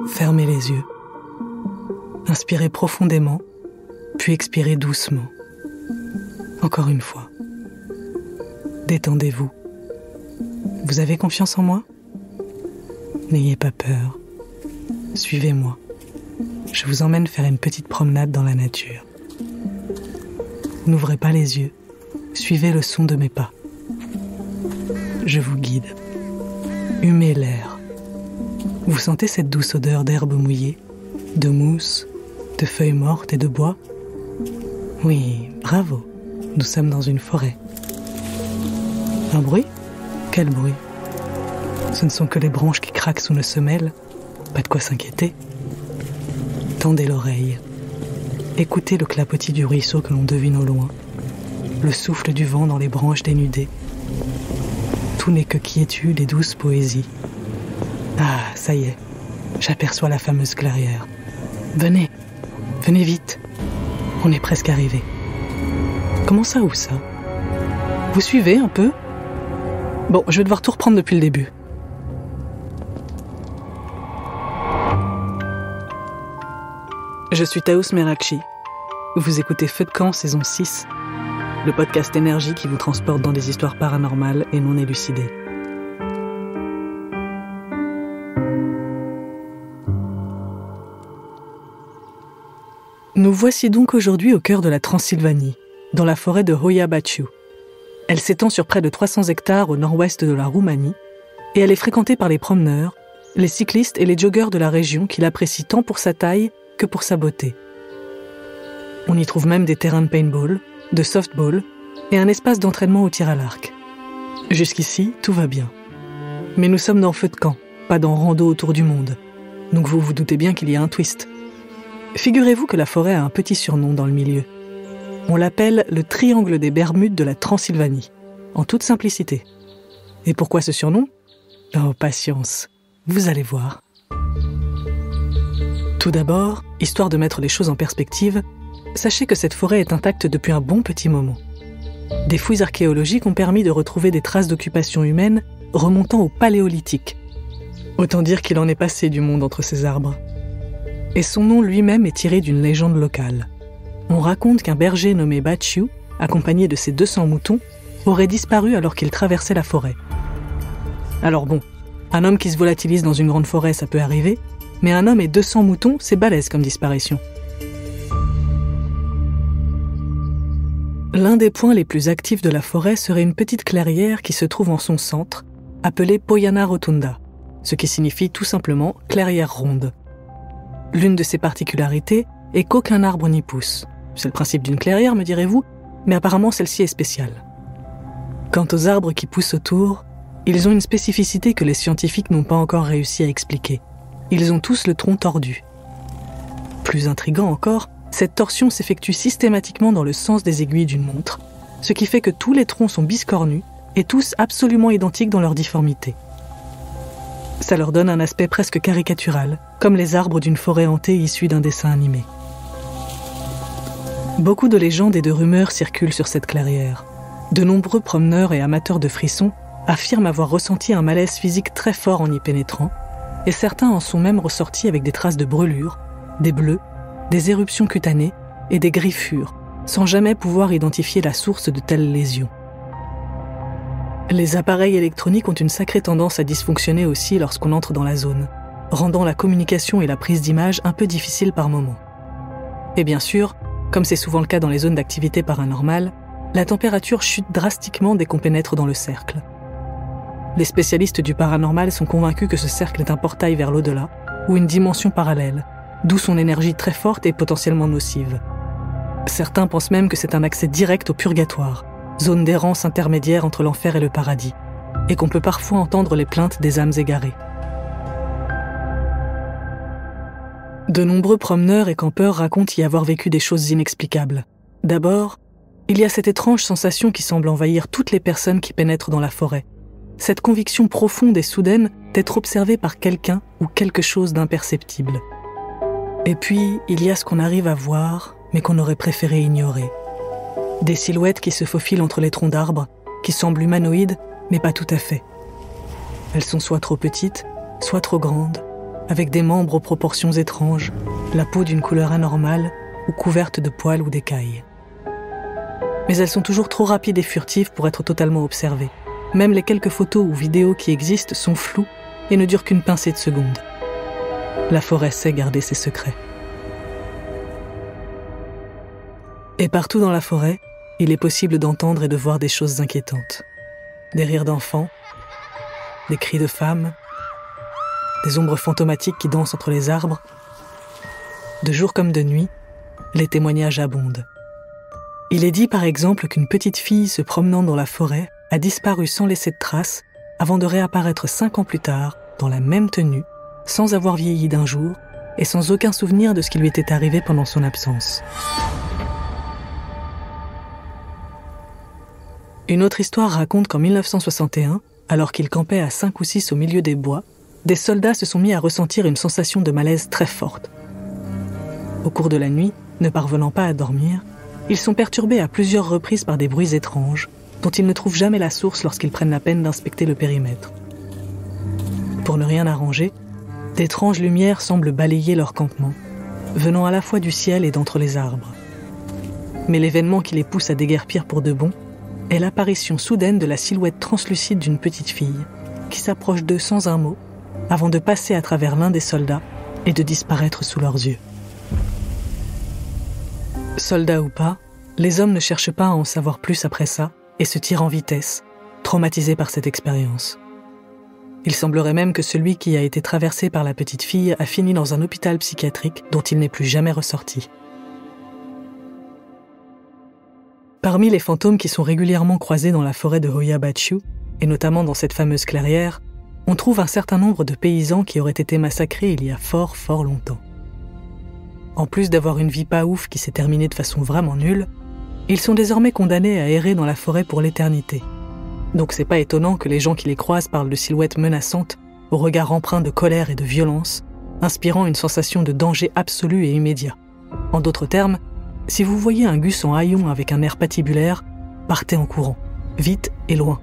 fermez les yeux. Inspirez profondément, puis expirez doucement. Encore une fois. Détendez-vous. Vous avez confiance en moi ? N'ayez pas peur. Suivez-moi. Je vous emmène faire une petite promenade dans la nature. N'ouvrez pas les yeux. Suivez le son de mes pas. Je vous guide. Humez l'air. Vous sentez cette douce odeur d'herbe mouillée, de mousse, de feuilles mortes et de bois ? Oui, bravo. Nous sommes dans une forêt. Un bruit ? Quel bruit ? Ce ne sont que les branches qui craquent sous nos semelles. Pas de quoi s'inquiéter. Tendez l'oreille. Écoutez le clapotis du ruisseau que l'on devine au loin. Le souffle du vent dans les branches dénudées. Tout n'est que quiétude et douce poésie. Ah, ça y est. J'aperçois la fameuse clairière. Venez. Venez vite. On est presque arrivé. Comment ça, où ça ? Vous suivez un peu ? Bon, je vais devoir tout reprendre depuis le début. Je suis Taous Merakchi. Vous écoutez Feu de camp, saison 6, le podcast énergie qui vous transporte dans des histoires paranormales et non élucidées. Nous voici donc aujourd'hui au cœur de la Transylvanie, dans la forêt de Hoia Baciu. Elle s'étend sur près de 300 hectares au nord-ouest de la Roumanie et elle est fréquentée par les promeneurs, les cyclistes et les joggeurs de la région qui l'apprécient tant pour sa taille que pour sa beauté. On y trouve même des terrains de paintball, de softball et un espace d'entraînement au tir à l'arc. Jusqu'ici, tout va bien. Mais nous sommes dans Feu de camp, pas dans rando autour du monde. Donc vous vous doutez bien qu'il y a un twist. Figurez-vous que la forêt a un petit surnom dans le milieu. On l'appelle le triangle des Bermudes de la Transylvanie, en toute simplicité. Et pourquoi ce surnom ? Oh, patience, vous allez voir. Tout d'abord, histoire de mettre les choses en perspective, sachez que cette forêt est intacte depuis un bon petit moment. Des fouilles archéologiques ont permis de retrouver des traces d'occupation humaine remontant au Paléolithique. Autant dire qu'il en est passé du monde entre ces arbres. Et son nom lui-même est tiré d'une légende locale. On raconte qu'un berger nommé Baciu, accompagné de ses 200 moutons, aurait disparu alors qu'il traversait la forêt. Alors bon, un homme qui se volatilise dans une grande forêt, ça peut arriver, mais un homme et 200 moutons, c'est balèze comme disparition. L'un des points les plus actifs de la forêt serait une petite clairière qui se trouve en son centre, appelée Poiana Rotunda, ce qui signifie tout simplement clairière ronde. L'une de ses particularités est qu'aucun arbre n'y pousse. C'est le principe d'une clairière, me direz-vous, mais apparemment celle-ci est spéciale. Quant aux arbres qui poussent autour, ils ont une spécificité que les scientifiques n'ont pas encore réussi à expliquer. Ils ont tous le tronc tordu. Plus intriguant encore, cette torsion s'effectue systématiquement dans le sens des aiguilles d'une montre, ce qui fait que tous les troncs sont biscornus et tous absolument identiques dans leur difformité. Ça leur donne un aspect presque caricatural, comme les arbres d'une forêt hantée issue d'un dessin animé. Beaucoup de légendes et de rumeurs circulent sur cette clairière. De nombreux promeneurs et amateurs de frissons affirment avoir ressenti un malaise physique très fort en y pénétrant, et certains en sont même ressortis avec des traces de brûlures, des bleus, des éruptions cutanées et des griffures, sans jamais pouvoir identifier la source de telles lésions. Les appareils électroniques ont une sacrée tendance à dysfonctionner aussi lorsqu'on entre dans la zone, rendant la communication et la prise d'image un peu difficiles par moments. Et bien sûr, comme c'est souvent le cas dans les zones d'activité paranormale, la température chute drastiquement dès qu'on pénètre dans le cercle. Les spécialistes du paranormal sont convaincus que ce cercle est un portail vers l'au-delà, ou une dimension parallèle, d'où son énergie très forte et potentiellement nocive. Certains pensent même que c'est un accès direct au purgatoire, zone d'errance intermédiaire entre l'enfer et le paradis, et qu'on peut parfois entendre les plaintes des âmes égarées. De nombreux promeneurs et campeurs racontent y avoir vécu des choses inexplicables. D'abord, il y a cette étrange sensation qui semble envahir toutes les personnes qui pénètrent dans la forêt. Cette conviction profonde et soudaine d'être observé par quelqu'un ou quelque chose d'imperceptible. Et puis, il y a ce qu'on arrive à voir, mais qu'on aurait préféré ignorer. Des silhouettes qui se faufilent entre les troncs d'arbres, qui semblent humanoïdes, mais pas tout à fait. Elles sont soit trop petites, soit trop grandes, avec des membres aux proportions étranges, la peau d'une couleur anormale ou couverte de poils ou d'écailles. Mais elles sont toujours trop rapides et furtives pour être totalement observées. Même les quelques photos ou vidéos qui existent sont floues et ne durent qu'une pincée de secondes. La forêt sait garder ses secrets. Et partout dans la forêt, il est possible d'entendre et de voir des choses inquiétantes. Des rires d'enfants, des cris de femmes, des ombres fantomatiques qui dansent entre les arbres. De jour comme de nuit, les témoignages abondent. Il est dit par exemple qu'une petite fille se promenant dans la forêt a disparu sans laisser de traces avant de réapparaître 5 ans plus tard, dans la même tenue, sans avoir vieilli d'un jour et sans aucun souvenir de ce qui lui était arrivé pendant son absence. Une autre histoire raconte qu'en 1961, alors qu'ils campaient à 5 ou 6 au milieu des bois, des soldats se sont mis à ressentir une sensation de malaise très forte. Au cours de la nuit, ne parvenant pas à dormir, ils sont perturbés à plusieurs reprises par des bruits étranges, dont ils ne trouvent jamais la source lorsqu'ils prennent la peine d'inspecter le périmètre. Pour ne rien arranger, d'étranges lumières semblent balayer leur campement, venant à la fois du ciel et d'entre les arbres. Mais l'événement qui les pousse à déguerpir pour de bon est l'apparition soudaine de la silhouette translucide d'une petite fille qui s'approche d'eux sans un mot avant de passer à travers l'un des soldats et de disparaître sous leurs yeux. Soldats ou pas, les hommes ne cherchent pas à en savoir plus après ça et se tirent en vitesse, traumatisés par cette expérience. Il semblerait même que celui qui a été traversé par la petite fille a fini dans un hôpital psychiatrique dont il n'est plus jamais ressorti. Parmi les fantômes qui sont régulièrement croisés dans la forêt de Hoia Baciu, et notamment dans cette fameuse clairière, on trouve un certain nombre de paysans qui auraient été massacrés il y a fort longtemps. En plus d'avoir une vie pas ouf qui s'est terminée de façon vraiment nulle, ils sont désormais condamnés à errer dans la forêt pour l'éternité. Donc c'est pas étonnant que les gens qui les croisent parlent de silhouettes menaçantes, au regard empreint de colère et de violence, inspirant une sensation de danger absolu et immédiat. En d'autres termes, si vous voyez un gus en haillons avec un air patibulaire, partez en courant, vite et loin.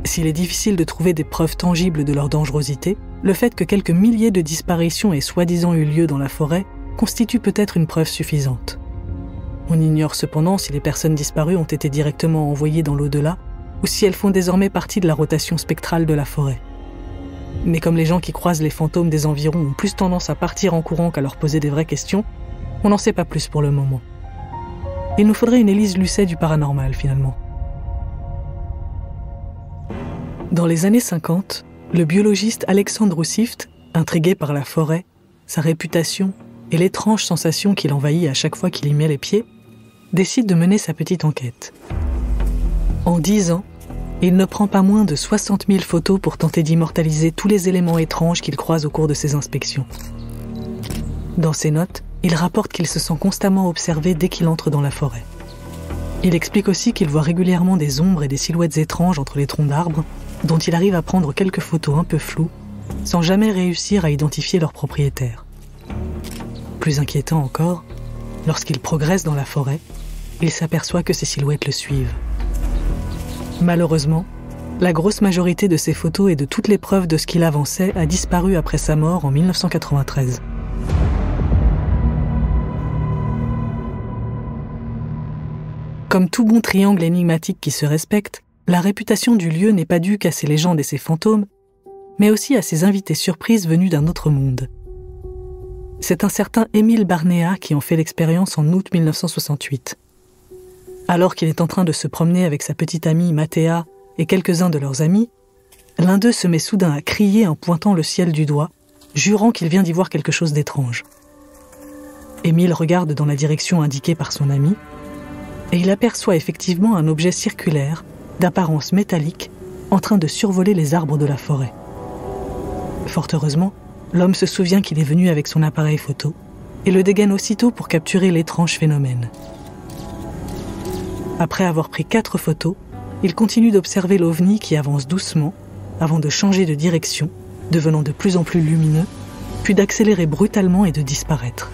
S'il est difficile de trouver des preuves tangibles de leur dangerosité, le fait que quelques milliers de disparitions aient soi-disant eu lieu dans la forêt constitue peut-être une preuve suffisante. On ignore cependant si les personnes disparues ont été directement envoyées dans l'au-delà ou si elles font désormais partie de la rotation spectrale de la forêt. Mais comme les gens qui croisent les fantômes des environs ont plus tendance à partir en courant qu'à leur poser des vraies questions, on n'en sait pas plus pour le moment. Il nous faudrait une Élise Lucet du paranormal, finalement. Dans les années 50, le biologiste Alexandre Roussift, intrigué par la forêt, sa réputation et l'étrange sensation qui l'envahit à chaque fois qu'il y met les pieds, décide de mener sa petite enquête. En 10 ans, il ne prend pas moins de 60 000 photos pour tenter d'immortaliser tous les éléments étranges qu'il croise au cours de ses inspections. Dans ses notes, il rapporte qu'il se sent constamment observé dès qu'il entre dans la forêt. Il explique aussi qu'il voit régulièrement des ombres et des silhouettes étranges entre les troncs d'arbres, dont il arrive à prendre quelques photos un peu floues, sans jamais réussir à identifier leur propriétaire. Plus inquiétant encore, lorsqu'il progresse dans la forêt, il s'aperçoit que ces silhouettes le suivent. Malheureusement, la grosse majorité de ces photos et de toutes les preuves de ce qu'il avançait a disparu après sa mort en 1993. Comme tout bon triangle énigmatique qui se respecte, la réputation du lieu n'est pas due qu'à ses légendes et ses fantômes, mais aussi à ses invités surprises venus d'un autre monde. C'est un certain Émile Barnéa qui en fait l'expérience en août 1968. Alors qu'il est en train de se promener avec sa petite amie Mathéa et quelques-uns de leurs amis, l'un d'eux se met soudain à crier en pointant le ciel du doigt, jurant qu'il vient d'y voir quelque chose d'étrange. Émile regarde dans la direction indiquée par son ami, et il aperçoit effectivement un objet circulaire, d'apparence métallique, en train de survoler les arbres de la forêt. Fort heureusement, l'homme se souvient qu'il est venu avec son appareil photo et le dégaine aussitôt pour capturer l'étrange phénomène. Après avoir pris 4 photos, il continue d'observer l'OVNI qui avance doucement avant de changer de direction, devenant de plus en plus lumineux, puis d'accélérer brutalement et de disparaître.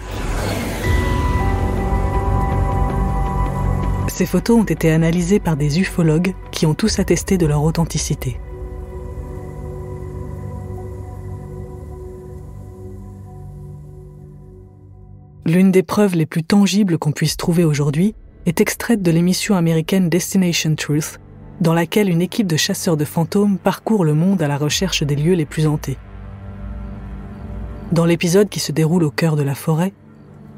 Ces photos ont été analysées par des ufologues qui ont tous attesté de leur authenticité. L'une des preuves les plus tangibles qu'on puisse trouver aujourd'hui est extraite de l'émission américaine Destination Truth, dans laquelle une équipe de chasseurs de fantômes parcourt le monde à la recherche des lieux les plus hantés. Dans l'épisode qui se déroule au cœur de la forêt,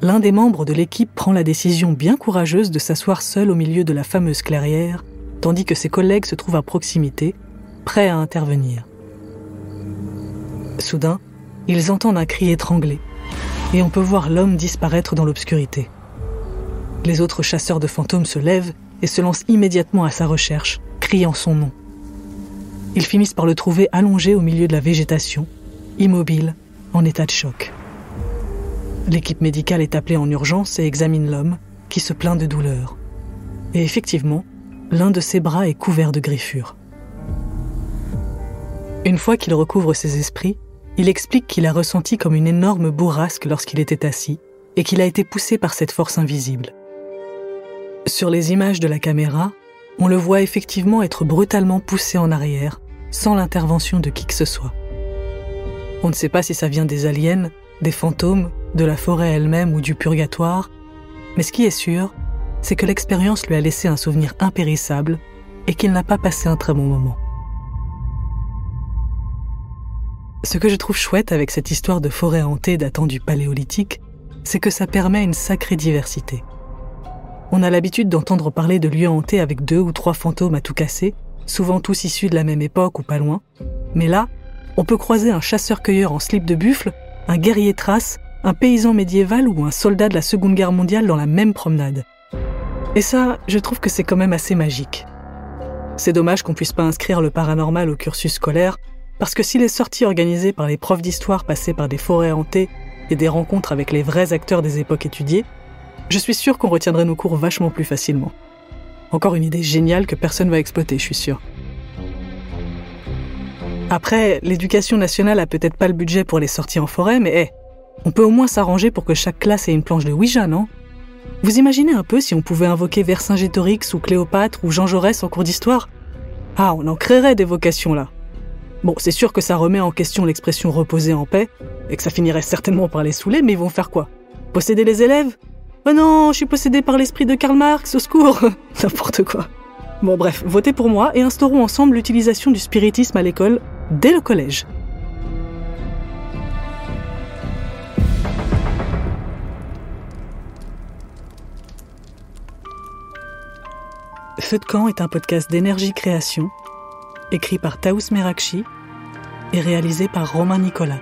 l'un des membres de l'équipe prend la décision bien courageuse de s'asseoir seul au milieu de la fameuse clairière, tandis que ses collègues se trouvent à proximité, prêts à intervenir. Soudain, ils entendent un cri étranglé, et on peut voir l'homme disparaître dans l'obscurité. Les autres chasseurs de fantômes se lèvent et se lancent immédiatement à sa recherche, criant son nom. Ils finissent par le trouver allongé au milieu de la végétation, immobile, en état de choc. L'équipe médicale est appelée en urgence et examine l'homme, qui se plaint de douleur. Et effectivement, l'un de ses bras est couvert de griffures. Une fois qu'il recouvre ses esprits, il explique qu'il a ressenti comme une énorme bourrasque lorsqu'il était assis et qu'il a été poussé par cette force invisible. Sur les images de la caméra, on le voit effectivement être brutalement poussé en arrière, sans l'intervention de qui que ce soit. On ne sait pas si ça vient des aliens, des fantômes, de la forêt elle-même ou du purgatoire, mais ce qui est sûr, c'est que l'expérience lui a laissé un souvenir impérissable et qu'il n'a pas passé un très bon moment. Ce que je trouve chouette avec cette histoire de forêt hantée datant du Paléolithique, c'est que ça permet une sacrée diversité. On a l'habitude d'entendre parler de lieux hantés avec 2 ou 3 fantômes à tout casser, souvent tous issus de la même époque ou pas loin, mais là, on peut croiser un chasseur-cueilleur en slip de buffle, un guerrier thrace, un paysan médiéval ou un soldat de la Seconde Guerre mondiale dans la même promenade. Et ça, je trouve que c'est quand même assez magique. C'est dommage qu'on puisse pas inscrire le paranormal au cursus scolaire, parce que si les sorties organisées par les profs d'histoire passaient par des forêts hantées et des rencontres avec les vrais acteurs des époques étudiées, je suis sûr qu'on retiendrait nos cours vachement plus facilement. Encore une idée géniale que personne va exploiter, je suis sûr. Après, l'éducation nationale a peut-être pas le budget pour les sorties en forêt, mais on peut au moins s'arranger pour que chaque classe ait une planche de Ouija, non ? Vous imaginez un peu si on pouvait invoquer Vercingétorix ou Cléopâtre ou Jean Jaurès en cours d'histoire ? Ah, on en créerait des vocations là. Bon, c'est sûr que ça remet en question l'expression « reposer en paix » et que ça finirait certainement par les saouler, mais ils vont faire quoi ? Posséder les élèves ? Oh non, je suis possédé par l'esprit de Karl Marx, au secours ! N'importe quoi. Bon bref, votez pour moi et instaurons ensemble l'utilisation du spiritisme à l'école dès le collège. Feu de camp est un podcast d'énergie création, écrit par Taous Merakchi et réalisé par Romain Nicolas.